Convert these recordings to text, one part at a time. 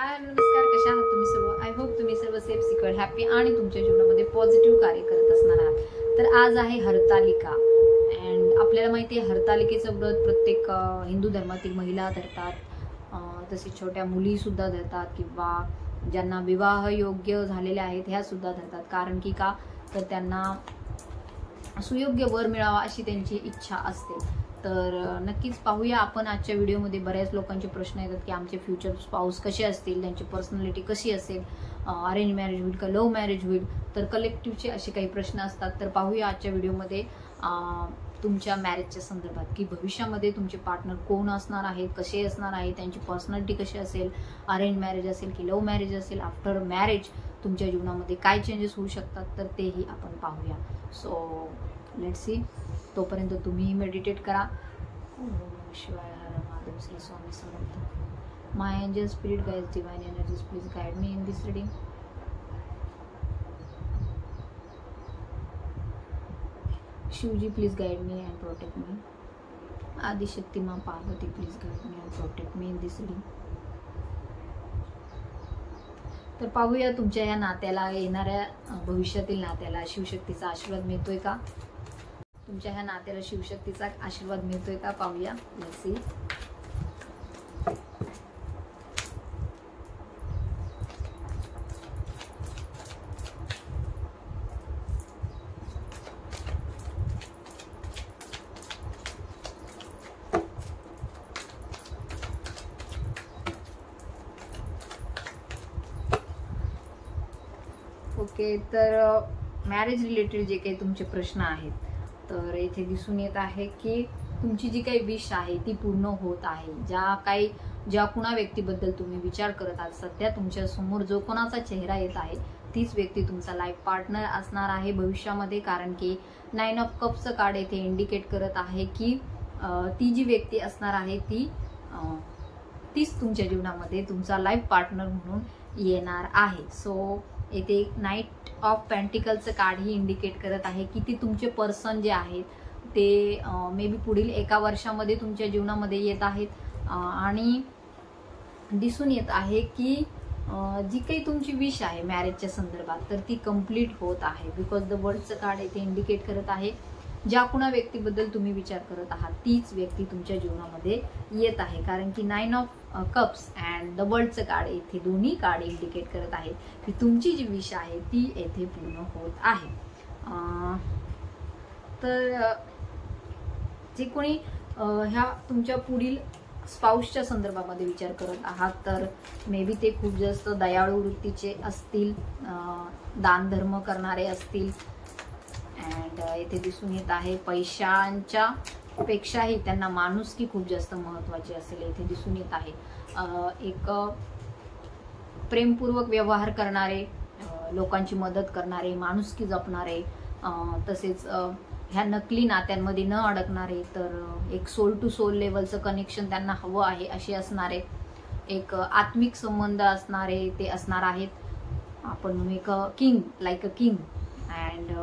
हाय नमस्कार, कशा आहात तुम्ही सर्व? आय होप तुम्ही सर्व सेफ सिक्युअर हॅपी आणि तुमच्या जीवनामध्ये पॉझिटिव्ह कार्य करत असणार आहात. तर आज आहे हरतालिका अँड आपल्याला माहिती आहे हरतालिकेचं व्रत प्रत्येक हिंदू धर्मातील महिला धरतात, तसेच छोट्या मुली सुद्धा धरतात किंवा ज्यांना विवाह योग्य झालेले आहेत ह्या सुद्धा धरतात. कारण की का तर त्यांना सुयोग्य वर मिळावा अशी त्यांची इच्छा असते. तर नक्कीच पाहूया आपण आजच्या व्हिडिओमध्ये. बऱ्याच लोकांचे प्रश्न येतात की आमचे फ्युचर स्पाऊस कसे असतील, त्यांची पर्सनॅलिटी कशी असेल, अरेंज मॅरेज होईल का लव्ह मॅरेज होईल, तर कलेक्टिव्हचे असे काही प्रश्न असतात. तर पाहूया आजच्या व्हिडिओमध्ये तुमच्या मॅरेजच्या संदर्भात की भविष्यामध्ये तुमचे पार्टनर कोण असणार आहेत, कसे असणार आहे, त्यांची पर्सनॅलिटी कशी असेल, अरेंज मॅरेज असेल की लव्ह मॅरेज असेल, आफ्टर मॅरेज तुमच्या जीवनामध्ये काय चेंजेस होऊ शकतात, तर तेही आपण पाहूया. So let's see. तोपर्यंत तुम्ही मेडिटेट करा. शिवाय हर Mahadev, Shri Swami Samarth. My angel spirit guides divine energies please guide me in this reading. Shivji please guide me and protect me. Adishakti माँ Parvati please guide me and protect me in this reading. तर पाहूया तुमच्या या नात्याला, येणाऱ्या भविष्यातील नात्याला शिवशक्तीचा आशीर्वाद मिळतोय का, तुमच्या ह्या नात्याला शिवशक्तीचा आशीर्वाद मिळतोय का, पाहूया. Let's see. ओके, तर मॅरेज रिलेटेड जे काही तुमचे प्रश्न आहेत, तर इथे दिसून येत आहे की तुमची जी काही विश आहे ती पूर्ण होत आहे. ज्या कुणा व्यक्तीबद्दल तुम्ही विचार करत आहात, सध्या तुमच्या समोर जो कोणाचा चेहरा येत आहे तीच व्यक्ती तुमचा लाईफ पार्टनर असणार आहे भविष्यामध्ये. कारण की 9 ऑफ कप्सचं कार्ड येथे इंडिकेट करत आहे की ती जी व्यक्ती असणार आहे तीच तुमच्या जीवनामध्ये तुमचा लाईफ पार्टनर म्हणून येणार आहे. सो येथे नाईट ऑफ पेंटिकलचं कार्ड ही इंडिकेट करत आहे की ती तुमचे पर्सन जे आहेत ते मे बी पुढील 1 वर्षामध्ये तुमच्या जीवनामध्ये येत आहेत आणि दिसून येत आहे की जी काही तुमची विश आहे मॅरेजच्या संदर्भात तर ती कंप्लीट होत आहे. बिकॉज द वर्ल्डचं कार्ड येथे इंडिकेट करत आहे ज्या कुणा व्यक्तीबद्दल तुम्ही विचार करत आहात तीच व्यक्ती तुमच्या जीवनामध्ये येत आहे. कारण की 9 ऑफ कप्स अँड द वर्ल्डचं कार्ड येथे दोन्ही कार्ड इंडिकेट करत आहे की तुमची जी विश आहे ती येथे पूर्ण होत आहे. तर जे कोणी ह्या तुमच्या पुढील स्पाऊसच्या संदर्भामध्ये विचार करत आहात तर मे बी ते खूप जास्त दयाळू वृत्तीचे असतील, दानधर्म करणारे असतील. अँड येथे दिसून येत आहे पैशांच्या पेक्षाही त्यांना माणुसकी खूप जास्त महत्वाची असेल. येथे दिसून येत आहे एक प्रेमपूर्वक व्यवहार करणारे, लोकांची मदत करणारे, माणुसकी जपणारे, तसेच ह्या नकली नात्यांमध्ये न अडकणारे, तर एक सोल टू सोल लेवलचं कनेक्शन त्यांना हवं आहे असे असणारे, एक आत्मिक संबंध असणारे ते असणार आहेत. आपण म्हणू एक king, like a king. And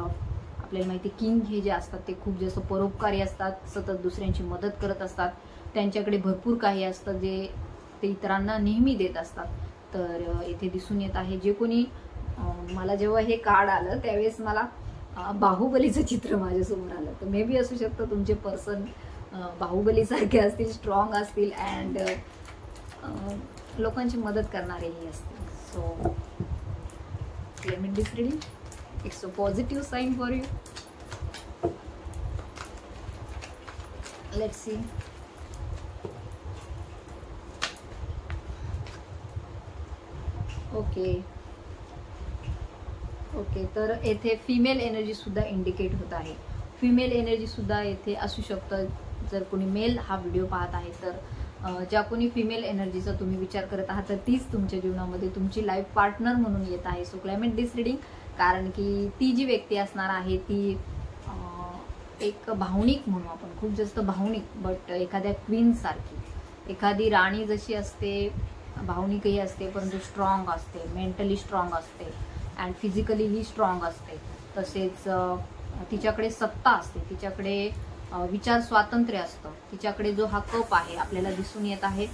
आपल्याला माहिती किंग हे जे असतात ते खूप जास्त परोपकारी असतात, सतत दुसऱ्यांची मदत करत असतात, त्यांच्याकडे भरपूर काही असतं जे ते इतरांना नेहमी देत असतात. तर इथे दिसून येत आहे जे कोणी मला जेव्हा हे कार्ड आलं त्यावेळेस मला बाहुबलीचं चित्र माझ्यासमोर आलं. तर मे बी असू शकतं तुमचे पर्सन बाहुबलीसारखे असतील, स्ट्रॉंग असतील अँड लोकांची मदत करणारेही असतील. So let me this reading. It's a positive sign for you. Let's see. Okay, तर येथे फिमेल एनर्जी सुद्धा इंडिकेट होत आहे. फिमेल एनर्जी सुद्धा येथे असू शकतं. जर कोणी मेल हा व्हिडिओ पाहत आहे तर ज्या कोणी फिमेल एनर्जीचा तुम्ही विचार करत आहात तर तीच तुमच्या जीवनामध्ये तुमची लाईफ पार्टनर म्हणून येत आहे. सो क्लायमेट दिस रीडिंग. कारण की ती जी व्यक्ती असणार आहे ती एक भावनिक म्हणू आपण, खूप जास्त भावनिक, बट एखाद्या क्वीन सारखी, एखादी राणी जशी असते भावनिकही असते परंतु स्ट्रॉंग असते, मेंटली स्ट्रॉंग असते अँड फिजिकलीही स्ट्रॉंग असते. तसेच तिच्याकडे सत्ता असते, तिच्याकडे विचार स्वातंत्र्य असतं, तिच्याकडे जो हा कप आहे आपल्याला दिसून येत आहे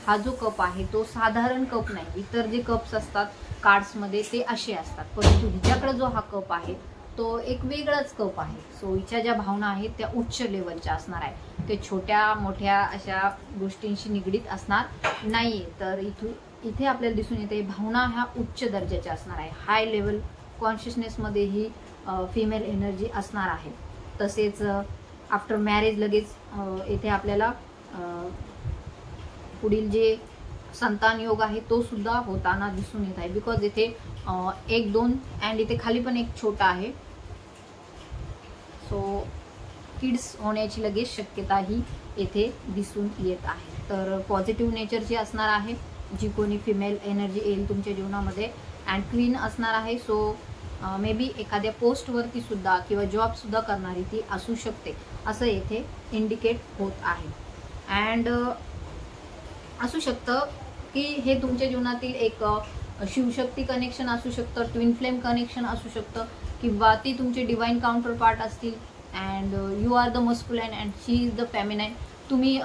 हा जो कप आहे तो साधारण कप नाही, इतर जे कप्स असतात कार्ड्समध्ये ते असे असतात, परंतु हिच्याकडे जो हा कप आहे तो एक वेगळाच कप आहे. सो हिच्या ज्या भावना आहेत त्या उच्च लेवलच्या असणार आहे, ते छोट्या मोठ्या अशा गोष्टींशी निगडीत असणार नाहीये. तर इथे आपल्याला दिसून येते भावना ह्या उच्च दर्जाच्या असणार आहे, हाय लेवल कॉन्शियसनेसमध्ये ही फिमेल एनर्जी असणार आहे. तसेच आफ्टर मॅरेज लगेच इथे आपल्याला पुढील जे संतान योग आहे तो सुद्धा होताना दिसून येत आहे. बिकॉज इथे 1 2 अँड इथे खाली पण एक छोटा आहे. सो किड्स होण्याची लगेच शक्यता ही येथे दिसून येत आहे. तर पॉझिटिव्ह नेचरची असणार आहे जी कोणी फिमेल एनर्जी येईल तुमच्या जीवनामध्ये, अँड क्वीन असणार आहे. सो मे बी एखाद्या पोस्टवरती सुद्धा किंवा जॉब सुद्धा करणारी ती असू शकते असं येथे इंडिकेट होत आहे. अँड असू शकतं की हे तुमच्या जीवनातील एक शिवशक्ती कनेक्शन असू शकतं, ट्विन फ्लेम कनेक्शन असू शकतं, किंवा ती तुमचे डिवाइन काउंटर पार्ट असतील. And you are the masculine and she is the feminine. तुम्ही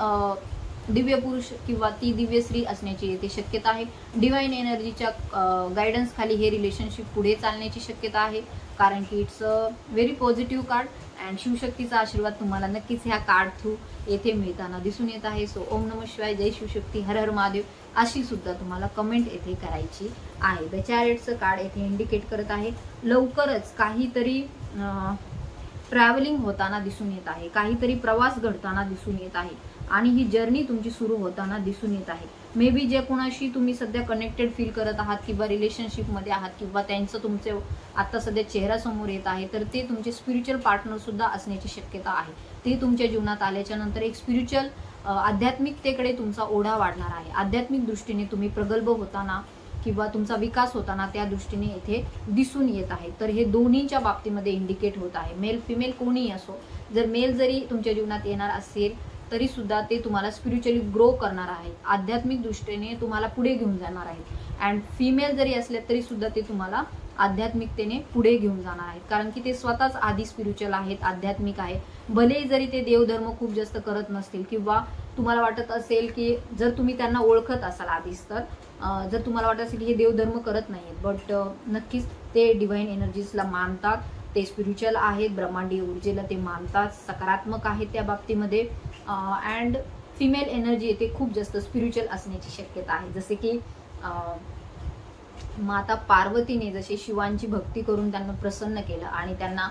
दिव्य पुरुष किंवा ती दिव्य स्त्री असण्याची येथे शक्यता आहे. डिवाइन एनर्जीच्या गायडन्स खाली हे रिलेशनशिप पुढे चालण्याची शक्यता आहे, कारण की it's a very positive card and शिवशक्तीचा आशीर्वाद तुम्हाला नक्कीच ह्या कार्ड थ्रू येथे मिळताना दिसून येत आहे. सो ओम नमः शिवाय, जय शिवशक्ती, हर हर महादेव अशी सुद्धा तुम्हाला कमेंट येथे करायची आहे. द चॅरिटचं कार्ड येथे इंडिकेट करत आहे लवकरच काहीतरी ट्रॅव्हलिंग होताना दिसून येत आहे, काहीतरी प्रवास घडताना दिसून येत आहे आणि ही जर्नी तुमची सुरू होताना दिसून येत आहे. मे बी जे कोणाशी तुम्ही सध्या कनेक्टेड फील करत आहात किंवा रिलेशनशिपमध्ये आहात किंवा त्यांचं तुमचे आता सध्या चेहरा समोर येत आहे, तर ते तुमचे स्पिरिच्युअल पार्टनर सुद्धा असण्याची शक्यता आहे. ते तुमच्या जीवनात आल्याच्या नंतर एक स्पिरिच्युअल आध्यात्मिकतेकडे तुमचा ओढा वाढणार आहे. आध्यात्मिक दृष्टीने तुम्ही प्रगल्भ होताना किंवा तुमचा विकास होताना त्या दृष्टीने येथे दिसून येत आहे. तर हे दोन्हीच्या बाबतीमध्ये इंडिकेट होत आहे. मेल फिमेल कोणीही असो, जर मेल जरी तुमच्या जीवनात येणार असेल तरी सुद्धा ते तुम्हाला स्पिरिच्युअली ग्रो करणार आहे, आध्यात्मिक दृष्टीने तुम्हाला पुढे घेऊन जाणार आहेत. अँड फिमेल जरी असले तरी सुद्धा ते तुम्हाला आध्यात्मिकतेने पुढे घेऊन जाणार आहेत, कारण की ते स्वतःच आधी स्पिरिच्युअल आहेत, आध्यात्मिक आहे. भले जरी ते देवधर्म खूप जास्त करत नसतील किंवा तुम्हाला वाटत असेल की जर तुम्ही त्यांना ओळखत असाल आधीच, तर जर तुम्हाला वाटत असेल की हे देवधर्म करत नाहीत, बट नक्कीच ते डिव्हाइन एनर्जीजला मानतात, ते स्पिरिच्युअल आहेत, ब्रह्मांडीय ऊर्जेला ते मानतात, सकारात्मक आहेत त्या बाबतीमध्ये. अँड फिमेल एनर्जी येते खूप जास्त स्पिरिच्युअल असण्याची शक्यता आहे. जसे की माता पार्वतीने जसे शिवांची भक्ती करून त्यांना प्रसन्न केलं आणि त्यांना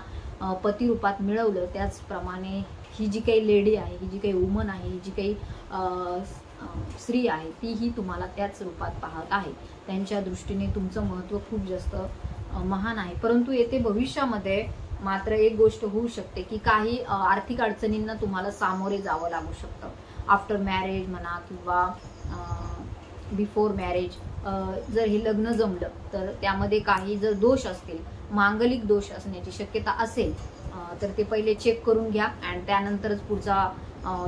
पती रूपात मिळवलं, त्याचप्रमाणे ही जी काही लेडी आहे, ही जी काही वुमन आहे, ही जी काही स्त्री आहे, तीही तुम्हाला त्याच रूपात पाहत आहे. त्यांच्या दृष्टीने तुमचं महत्त्व खूप जास्त महान आहे. परंतु येथे भविष्यामध्ये मात्र एक गोष्ट होऊ शकते की काही आर्थिक अडचणींना तुम्हाला सामोरे जावं लागू शकतं. आफ्टर मॅरेज म्हणा किंवा बिफोर मॅरेज, जर हे लग्न जमलं तर त्यामध्ये काही जर दोष असतील, मांगलिक दोष असण्याची शक्यता असेल, तर ते पहिले चेक करून घ्या अँड त्यानंतरच पुढचा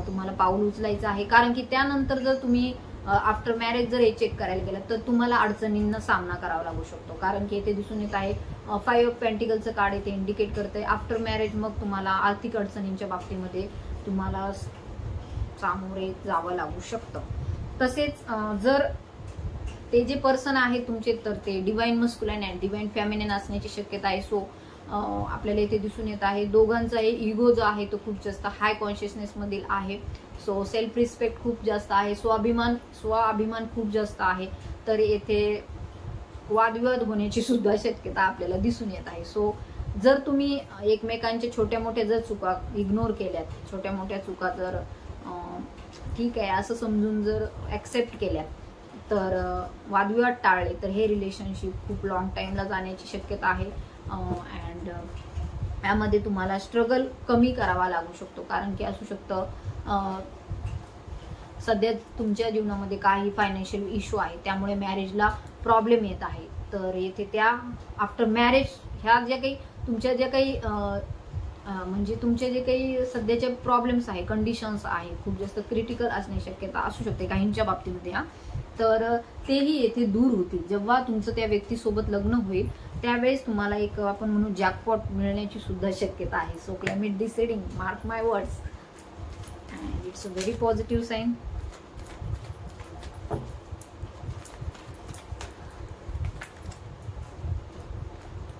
तुम्हाला पाऊल उचलायचं आहे. कारण की त्यानंतर जर तुम्ही आफ्टर मॅरेज जर हे चेक करायला गेलं तर तुम्हाला अडचणींना सामना करावा लागू शकतो. कारण की येथे दिसून येत आहे 5 ऑफ पेंटिकलचं कार्ड येथे इंडिकेट करतंय आफ्टर मॅरेज मग तुम्हाला आर्थिक अडचणींच्या बाबतीमध्ये तुम्हाला सामोरे जावं लागू शकतं. तसेच जर ते जे पर्सन आहे तुमचे, तर ते डिवाइन मस्क्युलाइन अँड डिवाइन फेमिनिन असण्याची शक्यता आहे. सो आपल्याला इथे दिसून येत आहे दोघांचाही इगो जो आहे तो खूप जास्त हाय कॉन्शियसनेस मधील आहे. सो सेल्फ रिस्पेक्ट खूप जास्त आहे, स्वाभिमान खूप जास्त आहे. तर येथे वादविवाद होण्याची सुद्धा शक्यता आपल्याला दिसून येत आहे. सो जर तुम्ही एकमेकांच्या छोट्या मोठ्या जर चुका इग्नोर केल्यात, छोट्या मोठ्या चुका जर ठीक आहे असं समजून जर ऍक्सेप्ट केल्यात, तर वादविवाद टाळले, तर हे रिलेशनशिप खूप लॉंग टाइमला जाण्याची शक्यता आहे. अँड यामध्ये तुम्हाला स्ट्रगल कमी करावा लागू शकतो. कारण की असू शकतं सध्या तुमच्या जीवनामध्ये काही फायनान्शियल इश्यू आहे, त्यामुळे मॅरेजला प्रॉब्लेम येत आहे. तर येथे त्या आफ्टर मॅरेज ह्या ज्या काही तुमच्या ज्या काही म्हणजे तुमचे जे काही सध्याचे प्रॉब्लेम्स आहे, कंडिशन्स आहे, खूप जास्त क्रिटिकल असण्याची शक्यता असू शकते काहींच्या बाबतीमध्ये. तर तेही येथे दूर होतील. जेव्हा तुमचं त्या व्यक्तीसोबत लग्न होईल त्यावेळेस तुम्हाला एक आपण म्हणू जॅकपॉट मिळण्याची सुद्धा शक्यता आहे. So claim it deciding, mark my words, and it's a very positive sign.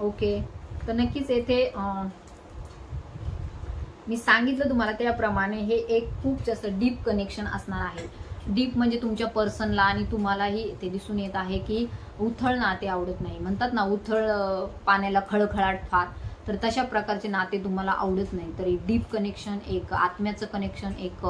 Okay, तर नक्कीच येथे मी सांगितलं तुम्हाला त्याप्रमाणे हे एक खूप जास्त डीप कनेक्शन असणार आहे. डीप म्हणजे तुमच्या पर्सनला आणि तुम्हालाही ते दिसून येत आहे की उथळ नाते आवडत नाही. म्हणतात ना, उथळ पाण्याला खळखळाट फार, तर तशा प्रकारचे नाते तुम्हाला आवडत नाही. तर एक डीप कनेक्शन, एक आत्म्याचं कनेक्शन, एक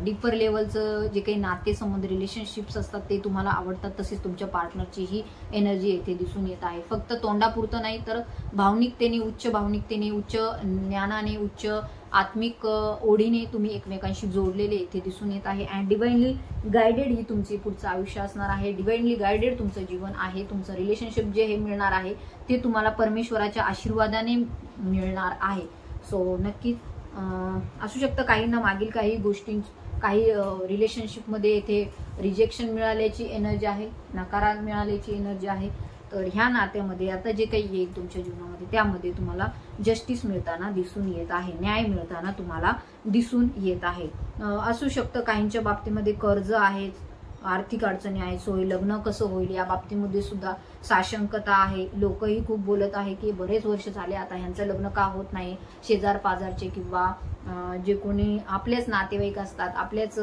डीपर लेवलचं जे काही नातेसंबंध रिलेशनशिप्स असतात ते तुम्हाला आवडतात. तसेच तुमच्या पार्टनरची ही एनर्जी येथे दिसून येत आहे. फक्त तोंडापुरतं नाही, तर भावनिकतेने, उच्च भावनिकतेने, उच्च ज्ञानाने, उच्च आत्मिक ओढीने तुम्ही एकमेकांशी जोडलेले इथे दिसून येत आहे. अँड डिवाइनली गायडेड ही तुमची पुढचं आयुष्य असणार आहे. डिवाइनली गायडेड तुमचं जीवन आहे. तुमचं रिलेशनशिप जे हे मिळणार आहे ते तुम्हाला परमेश्वराच्या आशीर्वादाने मिळणार आहे. सो नक्कीच असू शकतं काहींना मागील काही गोष्टी, काही रिलेशनशिपमध्ये येथे रिजेक्शन मिळाल्याची एनर्जी आहे, नकार मिळाल्याची एनर्जी आहे. तर ह्या नात्यामध्ये आता जे काही येईल तुमच्या जीवनामध्ये त्यामध्ये तुम्हाला जस्टिस मिळताना दिसून येत आहे, न्याय मिळताना तुम्हाला दिसून येत आहे. असू शकतं काहींच्या बाबतीमध्ये कर्ज आहे, आर्थिक अडचणी आहे, सोय लग्न कसं होईल या बाबतीमध्ये सुद्धा साशंकता आहे. लोकही खूप बोलत आहे की बरेच वर्ष झाले आता ह्यांचं लग्न का होत नाही. शेजार पाजारचे किंवा जे कोणी आपलेच नातेवाईक असतात, आपलेच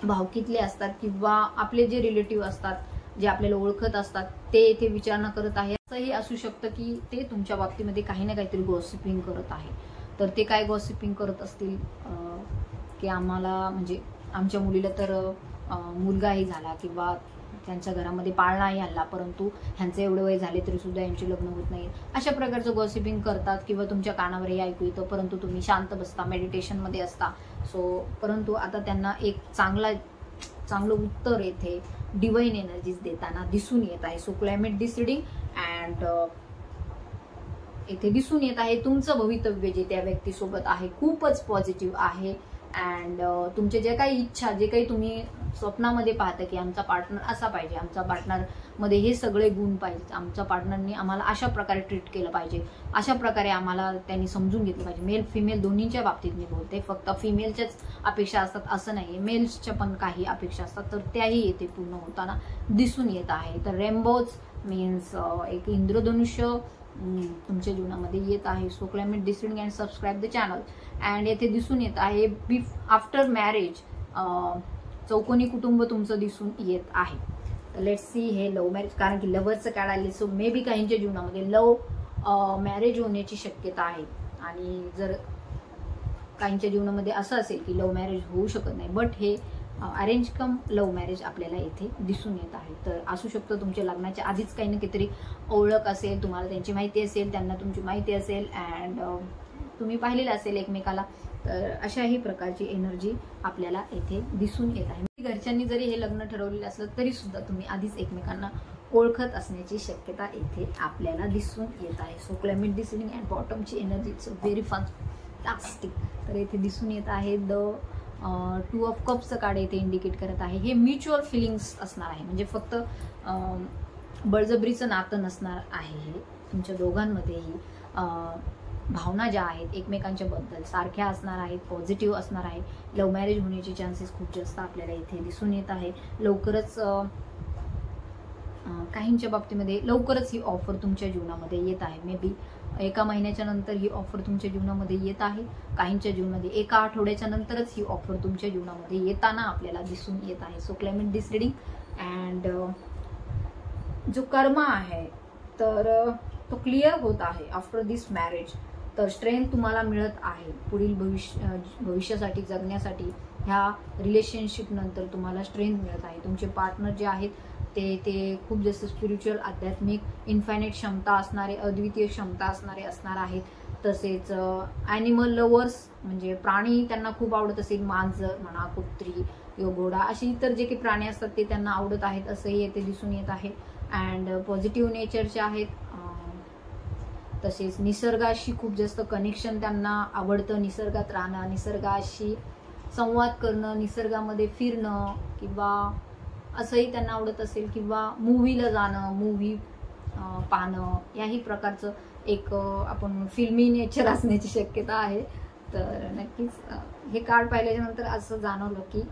भावकीतले असतात किंवा आपले जे रिलेटिव्ह असतात, जे आपल्याला ओळखत असतात, ते इथे विचारणा करत आहे. असंही असू शकतं की ते तुमच्या बाबतीमध्ये काही ना काहीतरी गॉसिपिंग करत आहे. तर ते काय गॉसिपिंग करत असतील की आम्हाला, म्हणजे आमच्या मुलीला तर मुलगाही झाला किंवा त्यांच्या घरामध्ये पाळणाही आणला, परंतु ह्यांचे एवढे वय झाले तरी सुद्धा यांचे लग्न होत नाही. अशा प्रकारचं गॉसिपिंग करतात किंवा तुमच्या कानावरही ऐकू येतं, परंतु तुम्ही शांत बसता, मेडिटेशनमध्ये असता. सो परंतु आता त्यांना एक चांगलं उत्तर येथे डिवाइन एनर्जीज देताना दिसून येत आहे. सो क्लायमेट डिसिडिंग अँड येथे दिसून येत आहे तुमचं भवितव्य जे त्या व्यक्तीसोबत आहे खूपच पॉझिटिव्ह आहे. अँड तुमचे जे काही इच्छा, जे काही तुम्ही स्वप्नामध्ये पाहता की आमचा पार्टनर असा पाहिजे, आमचा पार्टनरमध्ये हे सगळे गुण पाहिजे, आमच्या पार्टनरनी आम्हाला अशा प्रकारे ट्रीट केलं पाहिजे, अशा प्रकारे आम्हाला त्यांनी समजून घेतलं पाहिजे. मेल फिमेल दोन्हीच्या बाबतीत मी बोलते, फक्त फिमेलच्याच अपेक्षा असतात असं नाही, मेल्सच्या पण काही अपेक्षा असतात, तर त्याही येथे पूर्ण होताना दिसून येत आहे. तर रेनबोज मीन्स एक इंद्रधनुष्य तुमच्या जीवनामध्ये येत आहे. So climate deciding and subscribe the channel. And येथे दिसून येत आहे आफ्टर मॅरेज चौकोनी कुटुंब तुमचं दिसून येत आहे. तर लेट्स सी हे लव्ह मॅरेज, कारण की लव्हरचं काळ आले. सो मे बी काहींच्या जीवनामध्ये लव्ह मॅरेज होण्याची शक्यता आहे. आणि जर काहींच्या जीवनामध्ये असं असेल की लव्ह मॅरेज होऊ शकत नाही, बट हे अरेंज कम लव्ह मॅरेज आपल्याला इथे दिसून येत आहे. तर असू शकतं तुमच्या लग्नाच्या आधीच काही ना काहीतरी ओळख असेल, तुम्हाला त्यांची माहिती असेल, त्यांना तुमची माहिती असेल, अँड तुम्ही पाहिलेलं असेल एकमेकाला. तर अशाही प्रकारची एनर्जी आपल्याला येथे दिसून येत आहे. घरच्यांनी जरी हे लग्न ठरवलेलं असलं तरी सुद्धा तुम्ही आधीच एकमेकांना ओळखत असण्याची शक्यता येथे आपल्याला दिसून येत आहे. सो क्लायमेट डिसिडिंग अँड बॉटमची एनर्जी इट्स व्हेरी फॅन्टास्टिक. तर येथे दिसून येत आहे द 2 ऑफ कप्सचं कार्ड येथे इंडिकेट करत आहे. हे म्युच्युअल फिलिंग्स असणार आहे, म्हणजे फक्त बळजबरीचं नातं नसणार आहे. हे तुमच्या दोघांमध्येही भावना ज्या आहेत एकमेकांच्या बद्दल सारख्या असणार आहेत, पॉझिटिव्ह असणार आहे. लव्ह मॅरेज होण्याचे चान्सेस खूप जास्त आपल्याला इथे दिसून येत आहे. लवकरच काहींच्या बाबतीमध्ये लवकरच ही ऑफर तुमच्या जीवनामध्ये येत आहे. मे बी एका महिन्याच्या नंतर ही ऑफर तुमच्या जीवनामध्ये येत आहे. काहींच्या जीवनामध्ये एका आठवड्याच्या नंतरच ही ऑफर तुमच्या जीवनामध्ये येताना आपल्याला दिसून येत आहे. सो क्लायमेट डिसिडिंग अँड जो कर्म आहे तर तो क्लिअर होत आहे आफ्टर दिस मॅरेज. तर स्ट्रेंथ तुम्हाला मिळत आहे पुढील भविष्यासाठी जगण्यासाठी. ह्या रिलेशनशिप नंतर तुम्हाला स्ट्रेंथ मिळत आहे. तुमचे पार्टनर जे आहेत ते खूप जास्त स्पिरिच्युअल, आध्यात्मिक, इन्फायनाईट क्षमता असणारे, अद्वितीय क्षमता असणार आहेत. तसेच ॲनिमल लवर्स, म्हणजे प्राणी त्यांना खूप आवडत असेल, मांजर म्हणा, कुत्री किंवा घोडा, अशी इतर जे काही प्राणी असतात ते त्यांना आवडत आहेत असंही येथे दिसून येत आहे. अँड पॉझिटिव्ह नेचरचे आहेत. तसेच निसर्गाशी खूप जास्त कनेक्शन त्यांना आवडतं. निसर्गात राहणं, निसर्गाशी संवाद करणं, निसर्गामध्ये फिरणं किंवा असंही त्यांना आवडत असेल, किंवा मूव्हीला जाणं, मूव्ही पाहणं, याही प्रकारचं एक आपण फिल्मी नेचर असण्याची शक्यता आहे. तर नक्कीच हे कार्ड पाहिल्याच्या नंतर असं जाणवलं की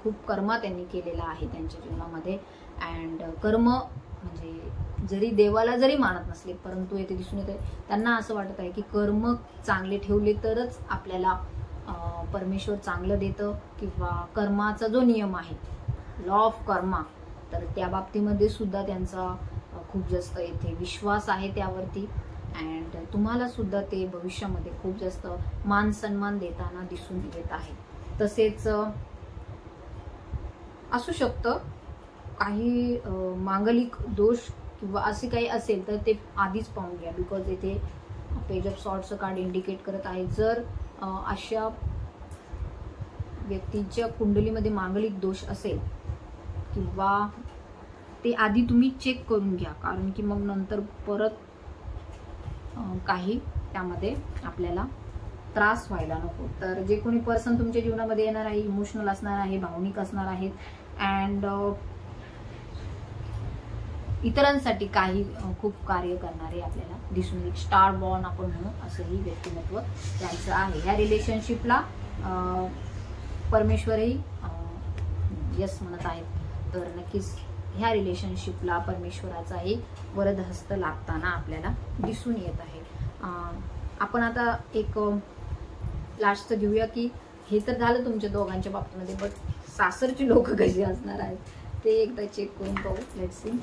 खूप कर्म त्यांनी केलेला आहे त्यांच्या जीवनामध्ये. अँड कर्म म्हणजे जरी देवाला जरी मानत नसले, परंतु येथे दिसून येते त्यांना असं वाटत आहे की कर्म चांगले ठेवले तरच आपल्याला परमेश्वर चांगलं देतं, किंवा कर्माचा जो नियम आहे, लॉ ऑफ कर्मा, तर त्या बाबतीमध्ये सुद्धा त्यांचा खूप जास्त येथे विश्वास आहे त्यावरती. अँड तुम्हाला सुद्धा ते भविष्यामध्ये खूप जास्त मान सन्मान देताना दिसून येत आहे. तसेच असू शकतं काही मांगलिक दोष किंवा असे काही असेल तर ते आधीच पाहून घ्या, बिकॉज येथे पेज ऑफ सॉर्ड्सचं कार्ड इंडिकेट करत आहे जर अशा व्यक्तीच्या कुंडलीमध्ये मांगलिक दोष असेल किंवा ते आधी तुम्ही चेक करून घ्या, कारण की मग नंतर परत काही त्यामध्ये आपल्याला त्रास व्हायला नको. तर जे कोणी पर्सन तुमच्या जीवनामध्ये येणार आहे, इमोशनल असणार आहे, भावनिक असणार आहेत, अँड इतरांसाठी काही खूप कार्य करणारे आपल्याला दिसून येईल. स्टार बॉर्न आपण म्हणू असंही व्यक्तिमत्व त्यांचं आहे. ह्या रिलेशनशिपला परमेश्वरही यस म्हणत आहेत. तर नक्कीच ह्या रिलेशनशिपला परमेश्वराचाही वरद हस्त लागताना आपल्याला दिसून येत आहे. आपण आता एक लास्टचं घेऊया की हे तर झालं तुमच्या दोघांच्या बाबतीमध्ये, बट सासरची लोक कशी असणार आहेत ते एकदा चेक करून पाहू. Let's see.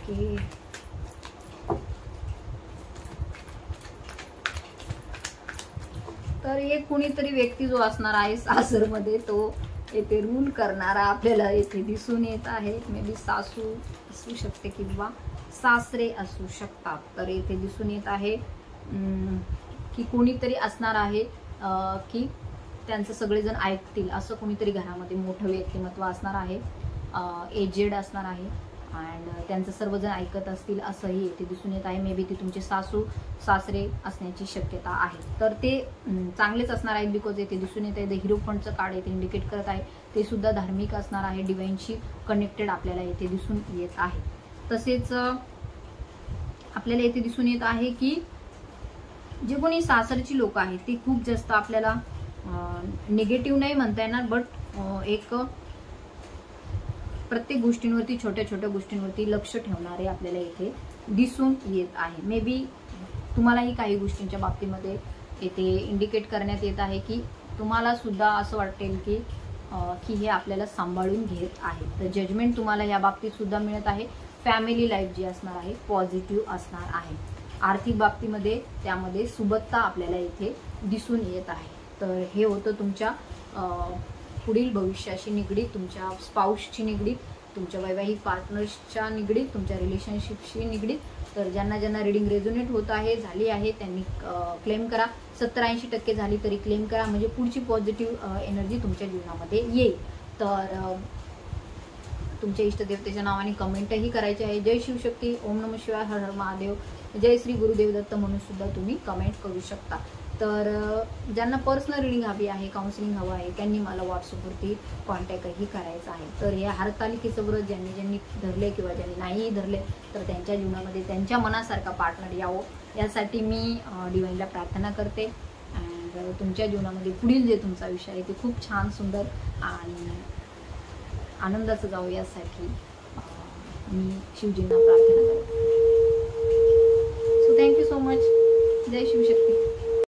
ओके, तर एक कुणीतरी व्यक्ती जो असणार आहे सासरमध्ये, तो येथे रूल करणारा आपल्याला येथे दिसून येत आहे. मे बी सासू असू शकते किंवा सासरे असू शकतात. तर येथे दिसून येत आहे की कोणीतरी असणार आहे की त्यांचं सगळेजण ऐकतील असं कोणीतरी घरामध्ये मोठं व्यक्तिमत्व असणार आहे, एजेड असणार आहे, अँड त्यांचं सर्वजण ऐकत असतील असंही येथे दिसून येत आहे. मे बी ते तुमचे सासू सासरे असण्याची शक्यता आहे. तर ते चांगलेच असणार आहेत, बिकॉज येथे दिसून येत आहे द हिरोफंटचं कार्ड येथे इंडिकेट करत आहे. ते सुद्धा धार्मिक असणार आहे, डिवाइनशी कनेक्टेड आपल्याला येथे दिसून येत आहे. तसेच आपल्याला येथे दिसून येत आहे की जे कोणी सासरची लोक आहेत ते खूप जास्त आपल्याला निगेटिव्ह नाही म्हणता येणार, बट एक प्रत्येक गोष्टींवरती, छोट्या छोट्या गोष्टींवरती लक्ष ठेवणारे आपल्याला इथे दिसून येत आहे. मे बी तुम्हालाही काही गोष्टींच्या बाबतीमध्ये येथे इंडिकेट करण्यात येत आहे की तुम्हाला सुद्धा असं वाटेल की हे आपल्याला सांभाळून घेत आहे. तर जजमेंट तुम्हाला या बाबतीत सुद्धा मिळत आहे. फॅमिली लाईफ जी असणार आहे पॉझिटिव्ह असणार आहे. आर्थिक बाबतीमध्ये त्यामध्ये सुबत्ता आपल्याला इथे दिसून येत आहे. तर हे होतं तुमच्या पुढील भविष्याशी निगडीत, तुमच्या स्पाऊसची निगडीत, तुमच्या वैवाहिक पार्टनर्सच्या निगडीत, तुमच्या रिलेशनशिपशी निगडीत. तर ज्यांना ज्यांना रिडिंग रेझोनेट होत आहे, झाली आहे, त्यांनी क्लेम करा. 70-80% झाली तरी क्लेम करा, म्हणजे पुढची पॉझिटिव्ह एनर्जी तुमच्या जीवनामध्ये येईल. तर तुमच्या इष्टदेवतेच्या नावाने कमेंटही करायची आहे. जय शिवशक्ती, ओम नमः शिवाय, हर हर महादेव, जय श्री गुरुदेव दत्त म्हणून सुद्धा तुम्ही कमेंट करू शकता. तर ज्यांना पर्सनल रिडिंग हवी आहे, काउन्सिलिंग हवं आहे, त्यांनी मला व्हॉट्सअपवरती कॉन्टॅक्टही करायचा आहे. तर या हरतालिकेचं व्रत ज्यांनी ज्यांनी धरले किंवा ज्यांनी नाहीही धरले, तर त्यांच्या जीवनामध्ये त्यांच्या मनासारखा पार्टनर यावं यासाठी मी डिवाइनला प्रार्थना करते. आणि तुमच्या जीवनामध्ये पुढील जे तुमचा विषय आहे ते खूप छान, सुंदर आणि आनंदाचं जावं यासाठी मी शिवजींना प्रार्थना करते.